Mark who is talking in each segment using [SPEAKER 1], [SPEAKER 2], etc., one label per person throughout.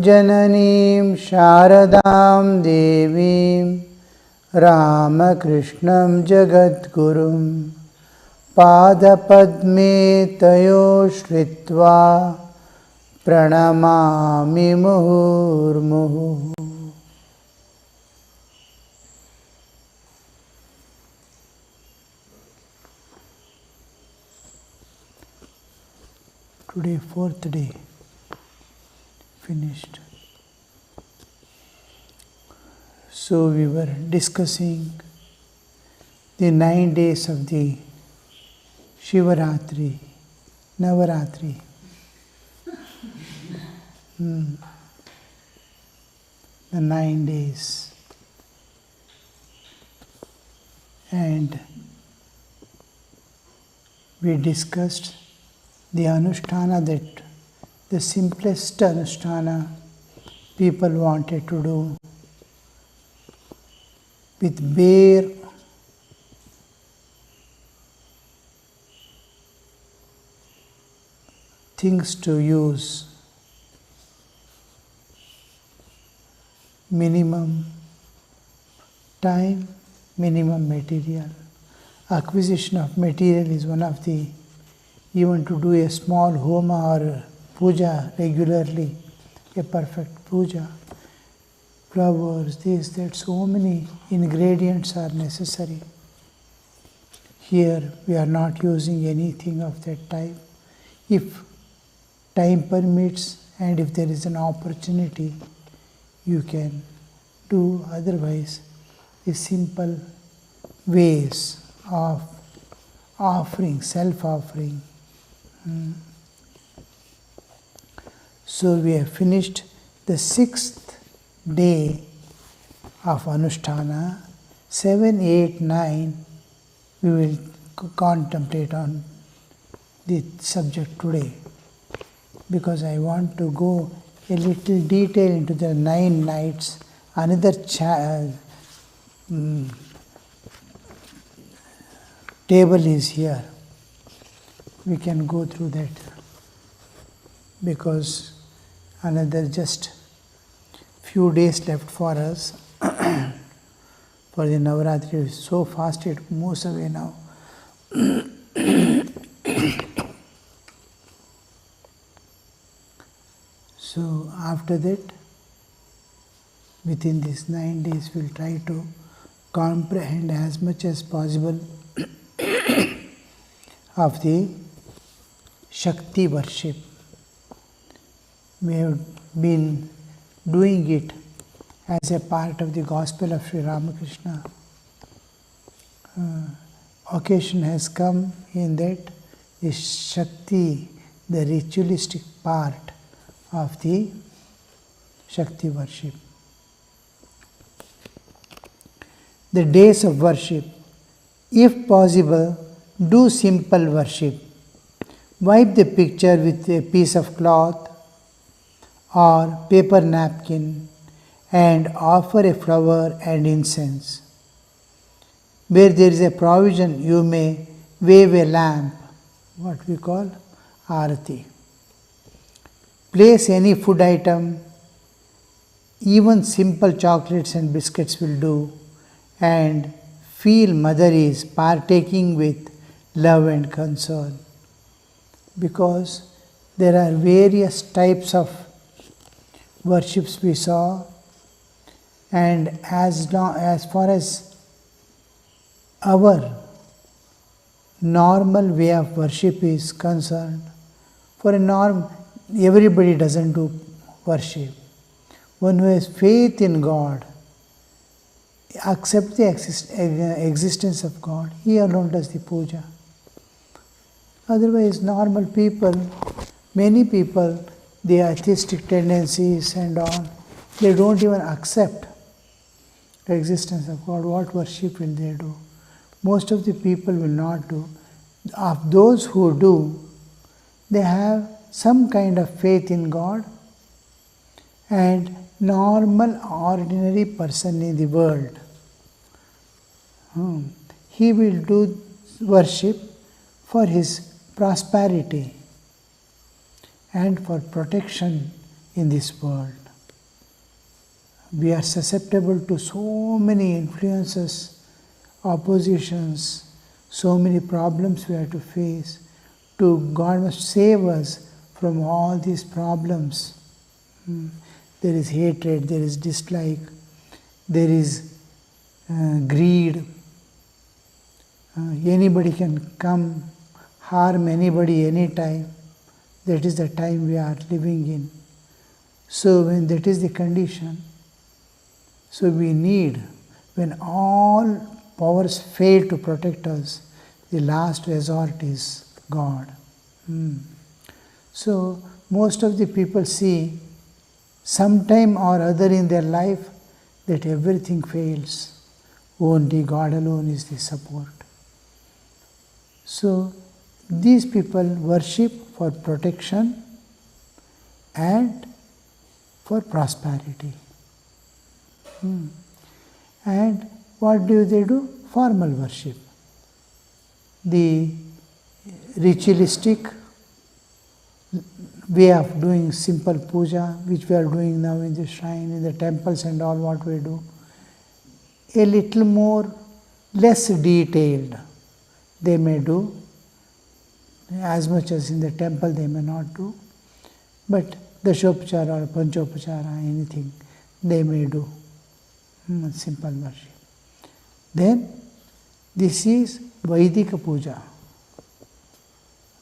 [SPEAKER 1] जननीं शारदां देवीं रामकृष्णं जगद्गुरुं पादपद्मे तयो श्रित्वा प्रणमामि मुहुर्मुहुः। Today, fourth day, finished. So we were discussing the 9 days of the Shivaratri, Navaratri. The 9 days. And we discussed the anusthana, that the simplest anusthana people wanted to do with bare things to use, minimum time, minimum material. Acquisition of material is one of the, even to do a small homa or puja regularly, a perfect puja, flowers, this, that, so many ingredients are necessary. Here we are not using anything of that type. If time permits and if there is an opportunity, you can do. Otherwise, the simple ways of offering, self-offering. So we have finished the 6th day of Anushtana. 7, 8, 9 we will contemplate on the subject today, because I want to go a little detail into the 9 nights. Another table is here. We can go through that, because another just few days left for us for the Navaratri. So fast it moves away now. So after that, within these 9 days, we'll try to comprehend as much as possible of the Shakti worship. We have been doing it as a part of the gospel of Sri Ramakrishna. Occasion has come in that the Shakti, the ritualistic part of the Shakti worship. The days of worship, if possible, do simple worship. Wipe the picture with a piece of cloth or paper napkin and offer a flower and incense. Where there is a provision, you may wave a lamp, what we call arati. Place any food item, even simple chocolates and biscuits will do, and feel Mother is partaking with love and concern. Because there are various types of worships we saw, and as far as our normal way of worship is concerned, for everybody doesn't do worship. One who has faith in God, accept the existence of God, he alone does the puja. Otherwise, normal people, many people, the atheistic tendencies and all, they don't even accept the existence of God. What worship will they do? Most of the people will not do. Of those who do, they have some kind of faith in God, and normal, ordinary person in the world, he will do worship for his prosperity. and for protection in this world. We are susceptible to so many influences, oppositions, so many problems we have to face. God must save us from all these problems. There is hatred, there is dislike, there is greed. Anybody can come, harm anybody anytime. That is the time we are living in. So when that is the condition, so we need, when all powers fail to protect us, the last resort is God. So most of the people see sometime or other in their life that everything fails. Only God alone is the support. So these people worship for protection and for prosperity. And what do? Formal worship. The ritualistic way of doing simple puja, which we are doing now in the shrine, in the temples and all what we do, a little more, less detailed they may do, as much as in the temple they may not do, but Dashopachara or Panchopachara, anything they may do, simple worship. Then this is Vaidika puja.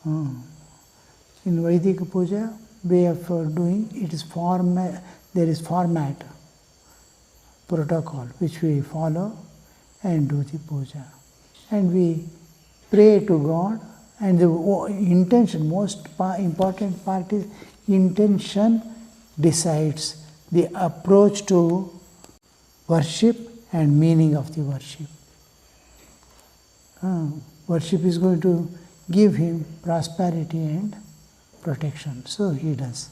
[SPEAKER 1] In Vaidika puja, way of doing it is there is format, protocol which we follow and do the puja. And we pray to God, and the intention, most important part is intention decides the approach to worship and meaning of the worship. Worship is going to give him prosperity and protection, so he does.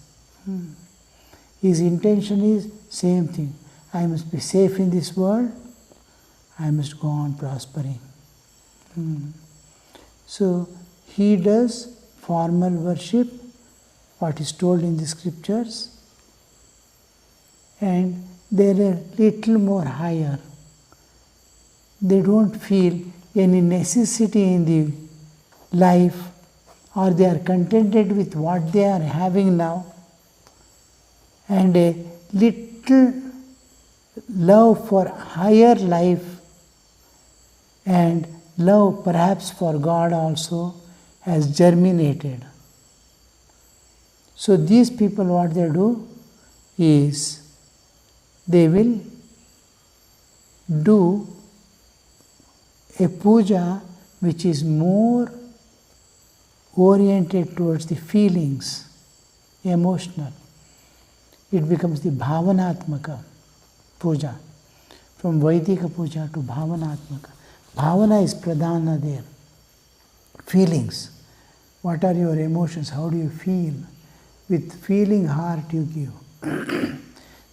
[SPEAKER 1] His intention is same thing. I must be safe in this world, I must go on prospering. So he does formal worship, what is told in the scriptures, and they are a little more higher. They don't feel any necessity in the life, or they are contented with what they are having now, and a little love for higher life and love perhaps for God also has germinated. So these people, what they do is they will do a puja which is more oriented towards the feelings, emotional. It becomes the bhavanatmaka puja. From Vaidika puja to bhavanatmaka. Bhavana is pradhana there. Feelings. What are your emotions? How do you feel? With feeling heart you give.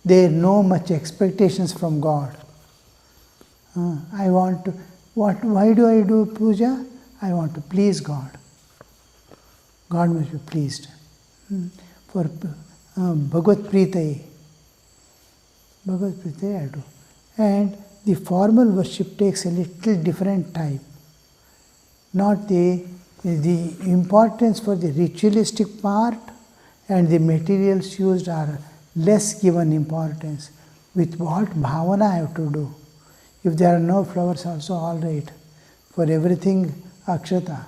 [SPEAKER 1] There are no much expectations from God. I want to, why do I do puja? I want to please God. God must be pleased. For Bhagavad Pritaye. Bhagavad Pritaye I do. And the formal worship takes a little different type. Not the importance for the ritualistic part and the materials used are less given importance. With what bhavana I have to do. If there are no flowers also, all right. For everything, akshata.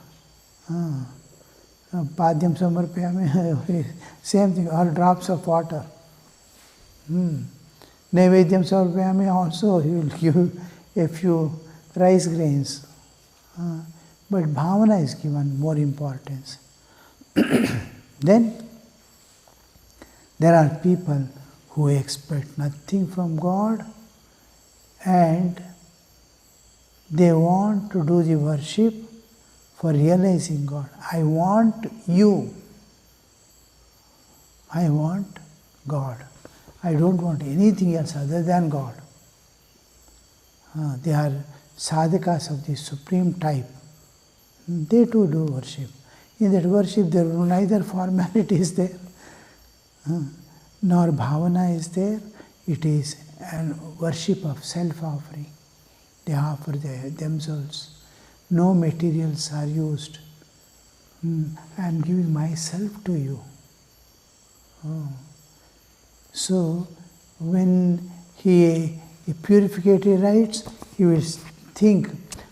[SPEAKER 1] Padyam samarpayami, same thing, all drops of water. Naivedyam samarpayami also, he will give a few rice grains. But bhavana is given more importance. Then, there are people who expect nothing from God and they want to do the worship for realizing God. I want you. I want God. I don't want anything else other than God. They are sadhakas of the supreme type. They too do worship. In that worship there are neither formalities there, nor bhavana is there. It is a worship of self-offering. They offer themselves. No materials are used. I am giving myself to you. So, when he purificatory rites, he will think,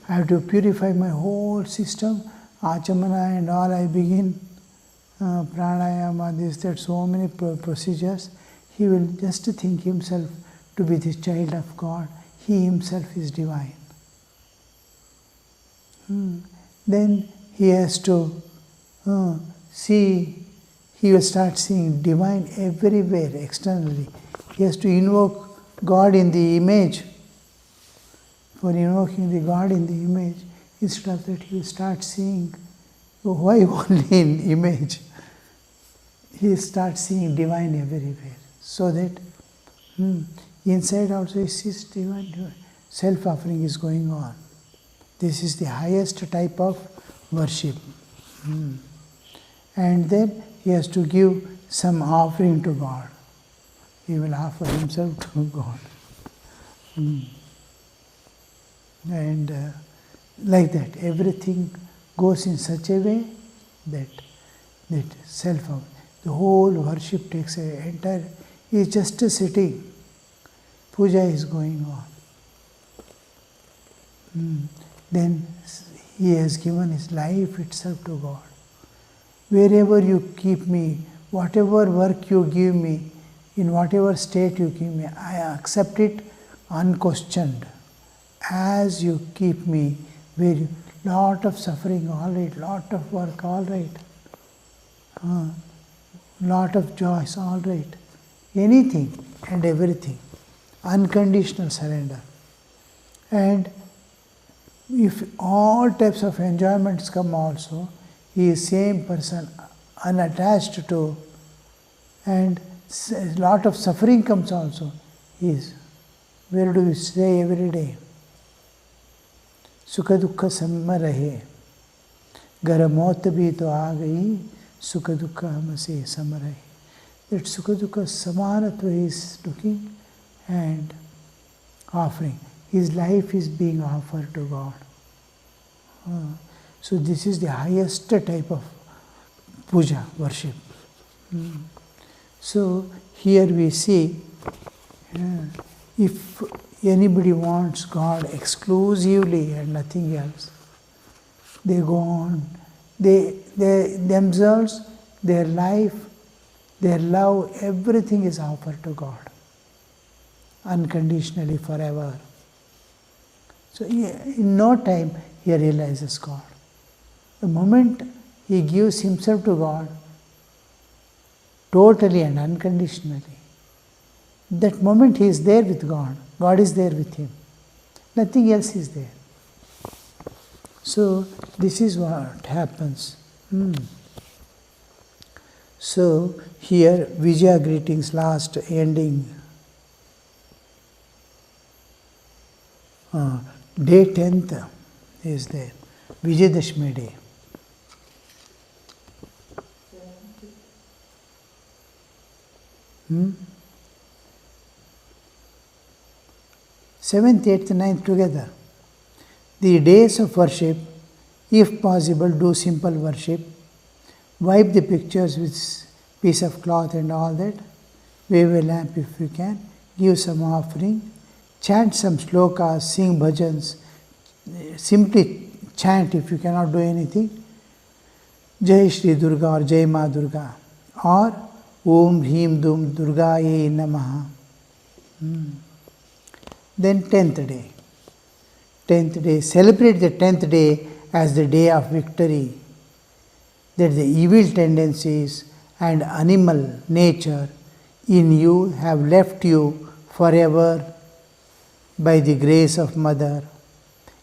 [SPEAKER 1] I have to purify my whole system, achamana and all. I begin pranayama, this, that, so many procedures. He will just think himself to be the child of God. He himself is divine. Then he has to see, he will start seeing divine everywhere externally. He has to invoke God in the image. For invoking the God in the image, instead of that he will start seeing, why only in image? He will start seeing divine everywhere. So that inside also he sees divine. Self-offering is going on. This is the highest type of worship. And then he has to give some offering to God. He will offer himself to God. And like that, everything goes in such a way that self-offering, the whole worship takes an entire, he is just sitting, puja is going on. Then he has given his life itself to God. Wherever you keep me, whatever work you give me, in whatever state you give me, I accept it unquestioned. As you keep me, very lot of suffering, all right, lot of work, all right, lot of joys, all right, anything and everything, unconditional surrender. And if all types of enjoyments come also, he is same person, unattached to, and a lot of suffering comes also, he is, where do we say every day? सुख दुख सम रहे, गर मौत भी तो आ गई, सुख दुख हमसे सम रहे. That sukha dukkha samanatva he is looking and offering. His life is being offered to God. So this is the highest type of puja, worship. So here we see, if anybody wants God exclusively and nothing else, they go on, they themselves, their life, their love, everything is offered to God, unconditionally forever. So in no time he realizes God. The moment he gives himself to God, totally and unconditionally, that moment he is there with God. God is there with him. Nothing else is there. So this is what happens. So here Vijaya greetings, last ending. Day 10th is there. Vijayadashmi day. Seventh, eighth, ninth together. The days of worship, if possible, do simple worship. Wipe the pictures with piece of cloth and all that. Wave a lamp if you can. Give some offering. Chant some slokas, sing bhajans. Simply chant if you cannot do anything. Jai Shri Durga or Jai Ma Durga. Or Om Hrim Dum Durgaye Namaha. Then 10th day. 10th day. Celebrate the 10th day as the day of victory. That the evil tendencies and animal nature in you have left you forever by the grace of Mother.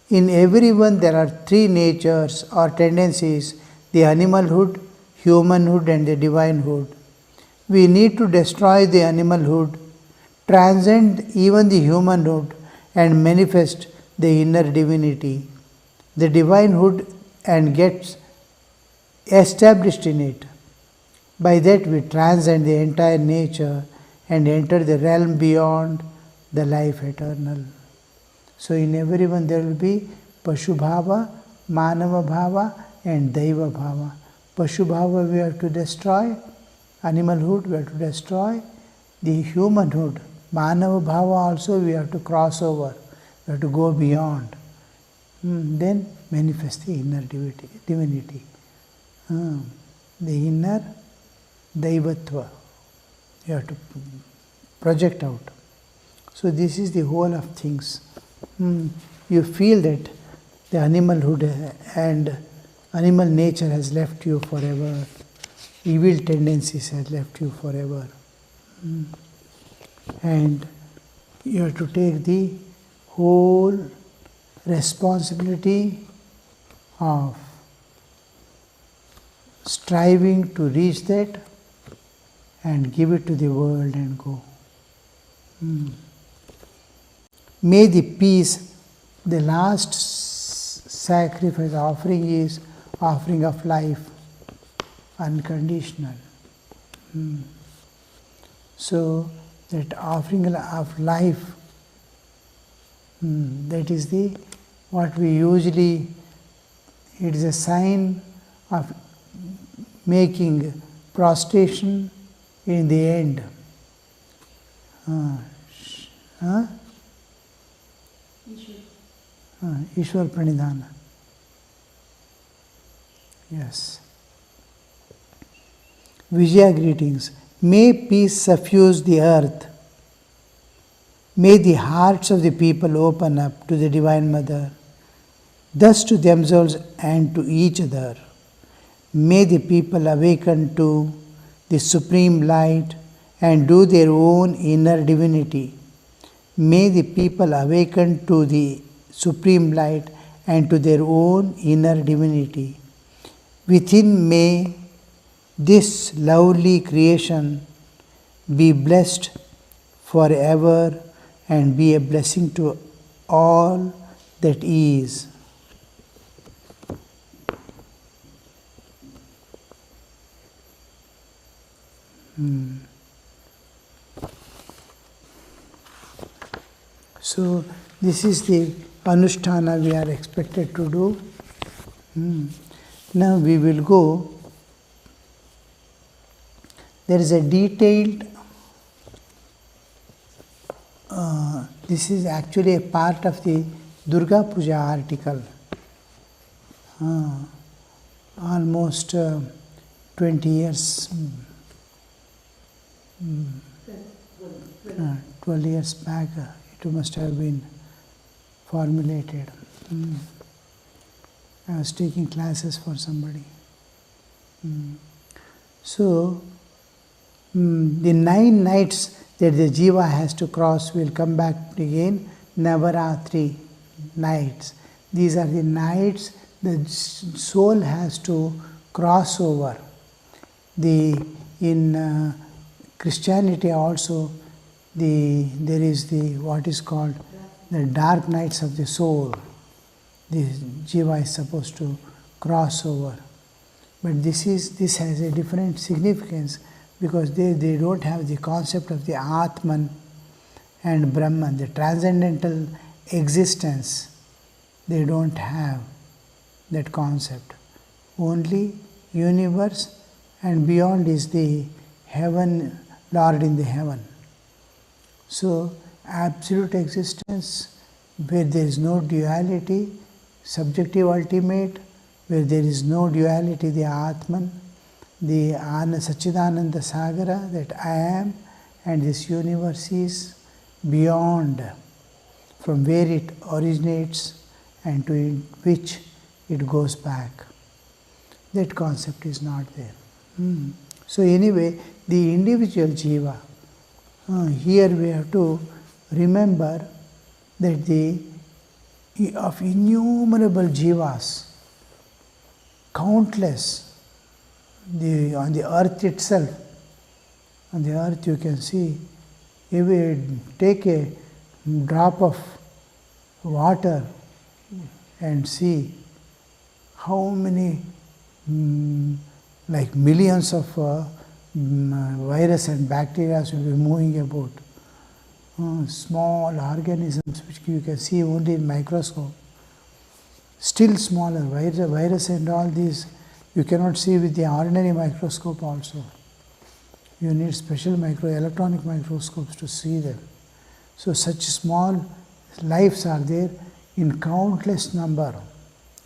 [SPEAKER 1] In everyone there are three natures or tendencies, the animalhood, humanhood and the divinehood. We need to destroy the animalhood, transcend even the humanhood and manifest the inner divinity, the divinehood, and get established in it. By that we transcend the entire nature and enter the realm beyond the life eternal. So in everyone there will be Pashu Bhava, Manava Bhava and Daiva Bhava. Pashu Bhava we have to destroy, animalhood we have to destroy, the humanhood, Manava Bhava also we have to cross over, we have to go beyond. Then manifest the inner divinity. The inner Daivatva you have to project out. So this is the whole of things. You feel that the animalhood and animal nature has left you forever. Evil tendencies have left you forever. And you have to take the whole responsibility of striving to reach that and give it to the world and go. May the peace, the last sacrifice offering is offering of life, unconditional. So that offering of life, that is the what we usually, it is a sign of making prostration in the end. Ishwar Pranidhana. Yes. Vijaya greetings. May peace suffuse the earth. May the hearts of the people open up to the Divine Mother, thus to themselves and to each other. May the people awaken to the Supreme Light and do their own inner divinity. May the people awaken to the Supreme Light and to their own inner divinity. Within may this lovely creation be blessed forever and be a blessing to all that is. So this is the Anushtana we are expected to do. Now we will go. There is a detailed, this is actually a part of the Durga Puja article. Almost 20 years, 12 years back, it must have been formulated. I was taking classes for somebody. So, the 9 nights that the Jiva has to cross will come back again, Navaratri nights. These are the nights the soul has to cross over. In Christianity also, there is what is called the dark nights of the soul. The Jiva is supposed to cross over. But this has a different significance because they don't have the concept of the Atman and Brahman, the transcendental existence. They don't have that concept. Only universe and beyond is the heaven, Lord in the heaven. So, absolute existence where there is no duality, subjective ultimate, where there is no duality, the Atman, the Satchidananda Sagara, that I am, and this universe is beyond, from where it originates and to which it goes back. That concept is not there. So anyway, the individual Jiva, here we have to remember that of innumerable Jivas, countless, on the earth itself, on the earth you can see, if we take a drop of water and see how many, like millions of virus and bacteria will be moving about. Small organisms which you can see only in microscope. Still smaller, virus and all these you cannot see with the ordinary microscope also. You need special electronic microscopes to see them. So such small lives are there in countless number,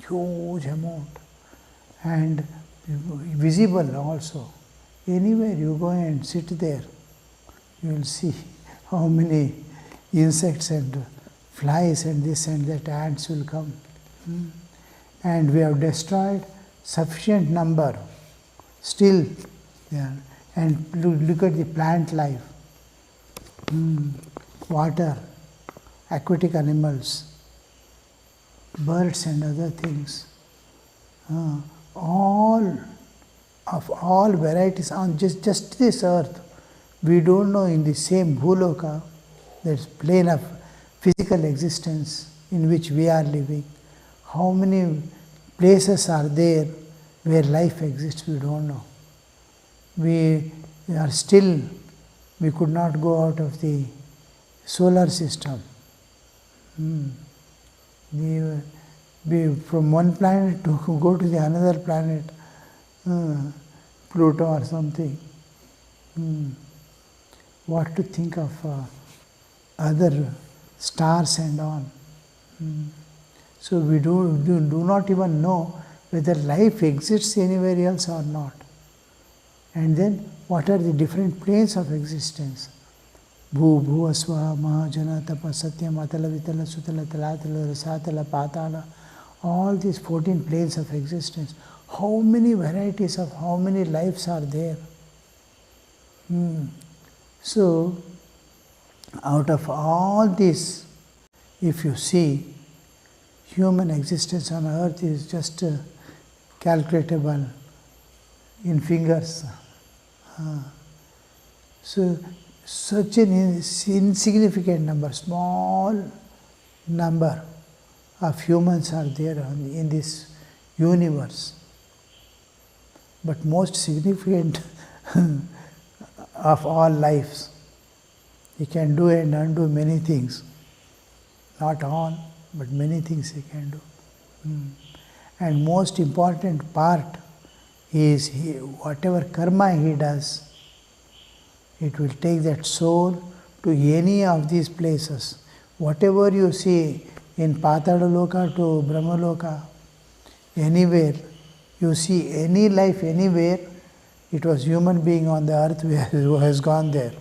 [SPEAKER 1] huge amount, and visible also. Anywhere you go and sit there, you will see how many insects and flies and this and that, ants will come. And we have destroyed sufficient number still there. And look at the plant life, water, aquatic animals, birds and other things, all varieties on just this earth. We don't know in the same bhuloka, that plane of physical existence in which we are living, how many places are there where life exists, we don't know. We could not go out of the solar system. From one planet to go to the another planet, Pluto or something. What to think of other stars and all. So we do not even know whether life exists anywhere else or not. And then what are the different planes of existence? Bhu, Bhuva, Swaha, Mahajana, Tapa, Satyam, Atala, Vitala, Sutala, Talatala, Rasatala, Patala, all these 14 planes of existence. How many varieties of how many lives are there? So, out of all this, if you see, human existence on earth is just calculatable in fingers. So, such an insignificant number, small number of humans are there in this universe. But most significant of all lives. He can do and undo many things. Not all, but many things he can do. And most important part is whatever karma he does, it will take that soul to any of these places. Whatever you see in Patadaloka to Brahmaloka, anywhere, you see any life anywhere, it was human being on the earth who has gone there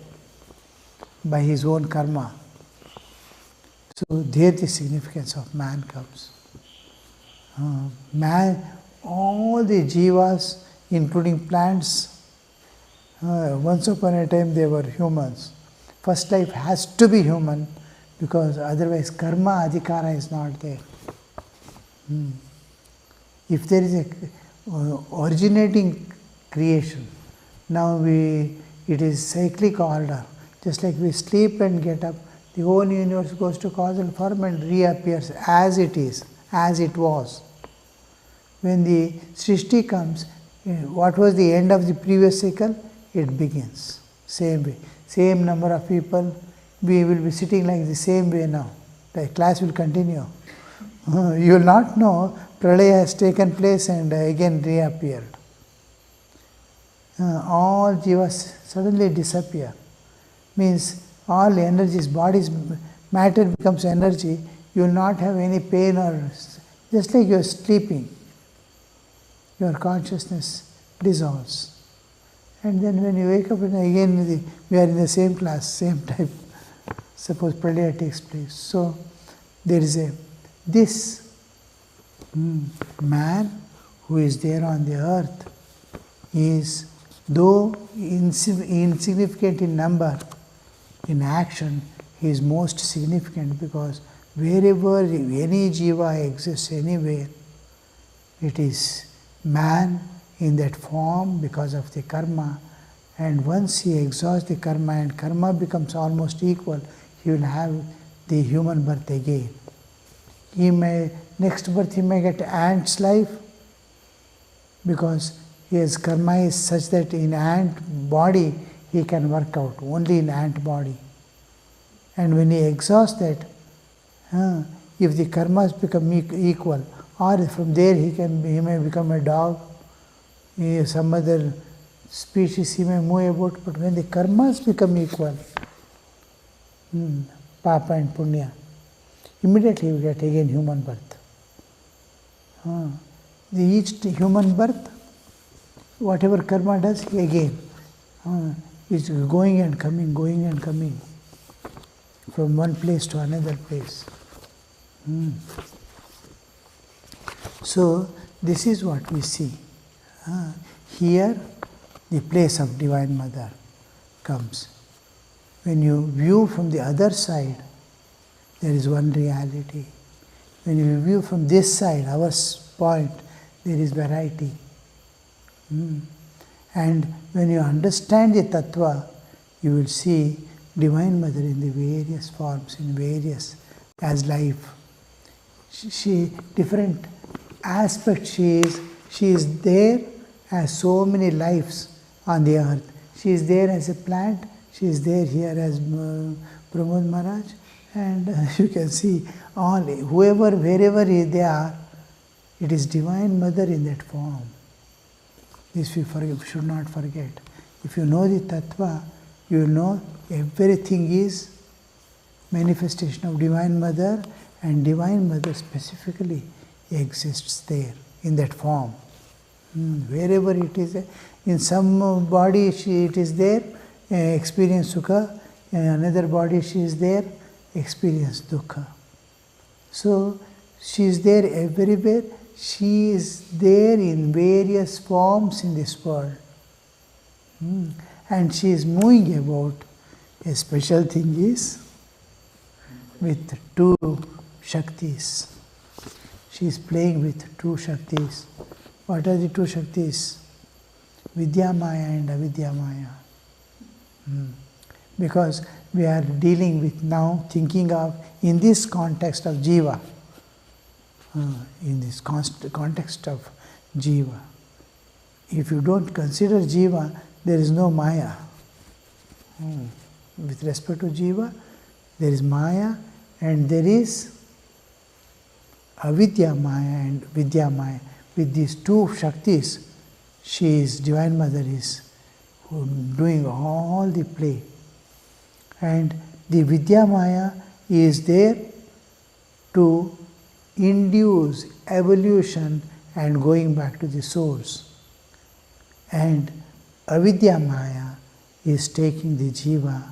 [SPEAKER 1] by his own karma. So there the significance of man comes. Man, all the jivas, including plants, once upon a time they were humans. First life has to be human because otherwise karma adhikara is not there. If there is a originating creation, now it is cyclic order. Just like we sleep and get up, the whole universe goes to causal form and reappears as it is, as it was. When the Srishti comes, what was the end of the previous cycle? It begins. Same way. Same number of people, we will be sitting like the same way now. The class will continue. You will not know Pralaya has taken place and again reappeared. All jivas suddenly disappear. Means all energies, bodies, matter becomes energy. You will not have any pain or, just like you are sleeping, your consciousness dissolves. And then when you wake up and again we are in the same class, same type. Suppose Pralaya takes place. So there is this man who is there on the earth is, though insignificant in number, in action, he is most significant because wherever any jiva exists anywhere, it is man in that form because of the karma, and once he exhausts the karma and karma becomes almost equal, he will have the human birth again. Next birth he may get ant's life because his karma is such that in ant body he can work out, only in ant body. And when he exhausts that, if the karmas become equal, or from there he may become a dog, some other species he may move about, but when the karmas become equal, papa and punya, immediately you get again human birth. Each human birth, whatever karma does, again is going and coming from one place to another place. So this is what we see. Here the place of Divine Mother comes. When you view from the other side, there is one reality. When you view from this side, our point, there is variety. And when you understand the Tattva, you will see Divine Mother in the various forms, in various, as life. She different aspects she is there as so many lives on the earth. She is there as a plant, she is there here as Pramod Maharaj, and you can see all, whoever, wherever they are, it is Divine Mother in that form. This we should not forget. If you know the Tattva, you will know everything is manifestation of Divine Mother, and Divine Mother specifically exists there in that form. Wherever it is, in some body it is there, experience Sukha, in another body she is there, experience Dukkha. So she is there everywhere, she is there in various forms in this world. And she is moving about. A special thing is with two Shaktis. She is playing with two Shaktis. What are the two Shaktis? Vidya Maya and Avidya Maya. Because we are dealing with now, thinking of, in this context of Jiva, in this context of Jiva. If you don't consider Jiva, there is no Maya. With respect to Jiva, there is Maya and there is Avidya Maya and Vidya Maya. With these two Shaktis, she is, Divine Mother is doing all the play. And the Vidya Maya is there to induce evolution and going back to the source. And Avidya Maya is taking the Jiva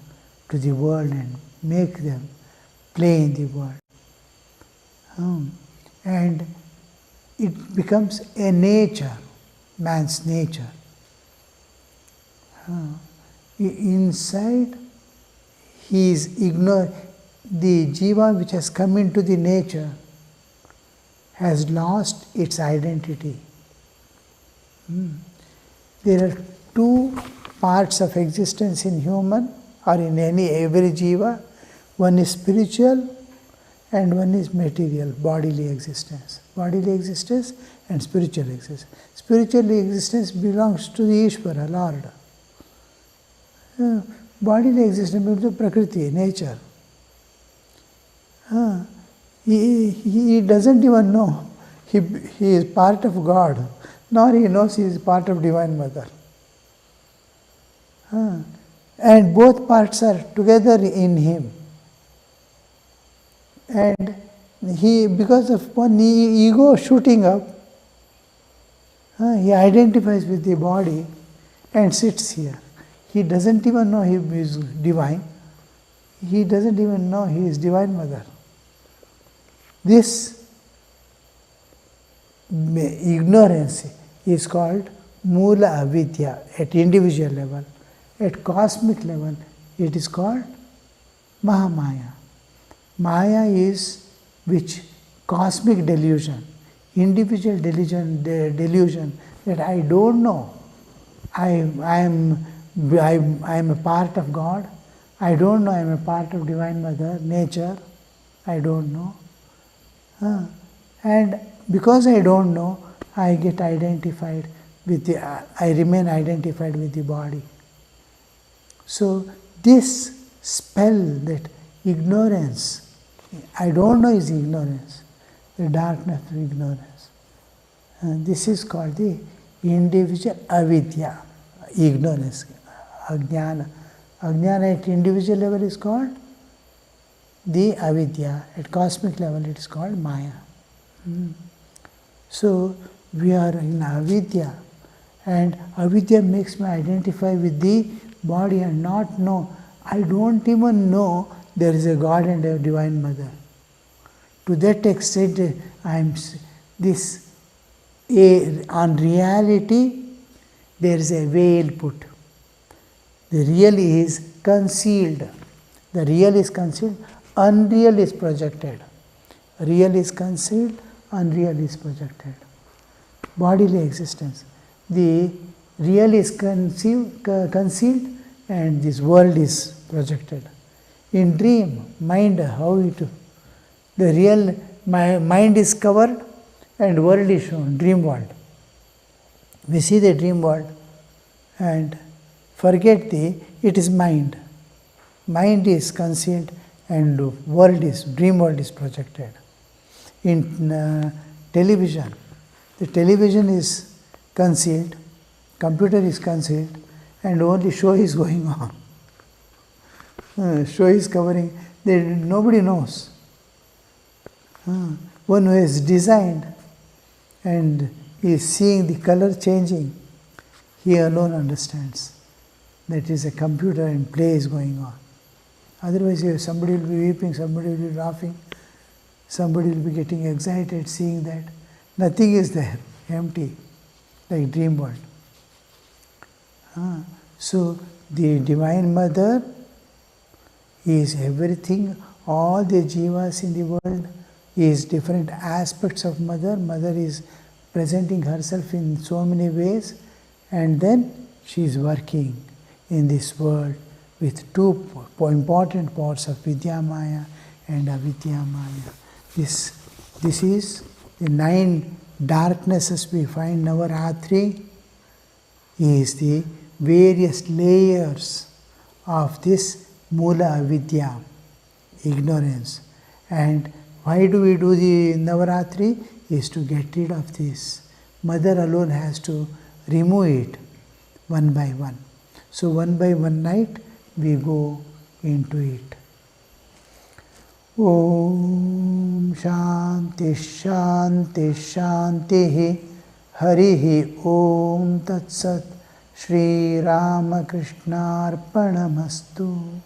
[SPEAKER 1] to the world and make them play in the world. And it becomes a nature, man's nature. Inside, he is ignored. The Jiva which has come into the nature has lost its identity. There are two parts of existence in human or in every Jiva. One is spiritual and one is material, bodily existence. Bodily existence and spiritual existence. Spiritual existence belongs to the Ishvara, Lord. Bodily existence belongs to Prakriti, nature. He doesn't even know he is part of God, nor he knows he is part of Divine Mother. And both parts are together in him. And he, because of one ego shooting up, he identifies with the body and sits here. He doesn't even know he is divine. He doesn't even know he is Divine Mother. This ignorance is called Mula Avidya at individual level. At cosmic level, it is called Mahamaya. Maya is which? Cosmic delusion, individual delusion that I don't know. I am a part of God. I don't know I am a part of Divine Mother, nature. I don't know. And because I don't know, I get identified I remain identified with the body. So this spell, that ignorance, I don't know is ignorance, the darkness of ignorance. This is called the individual avidya, ignorance, ajnana. Ajnana at individual level is called the avidya, at cosmic level it is called maya. So we are in avidya, and avidya makes me identify with the body and not know. I don't even know there is a God and a Divine Mother. To that extent, on reality, there is a veil put. The real is concealed. The real is concealed, unreal is projected. Real is concealed, unreal is projected. Bodily existence. The real is concealed and this world is projected. In dream, mind, the real mind is covered and world is shown, dream world. We see the dream world and forget it is mind. Mind is concealed and dream world is projected. In television, the television is concealed, computer is concealed, and only show is going on. Show is covering, nobody knows. One who has designed and is seeing the color changing, he alone understands that is a computer and play is going on. Otherwise, somebody will be weeping, somebody will be laughing, somebody will be getting excited seeing that. Nothing is there, empty, like dream world. So, the Divine Mother is everything, all the jivas in the world is different aspects of Mother. Mother is presenting herself in so many ways, and then she is working in this world with two important parts of Vidya Maya and Avidya Maya. This is the 9 darknesses we find. Navaratri is the various layers of this Mula Avidya, ignorance. And why do we do the Navaratri? Is to get rid of this. Mother alone has to remove it one by one. So one by one night we go into it. Om Shanti Shanti Shanti Harihi Om Tat Sat Shri Ramakrishna Arpanamastu.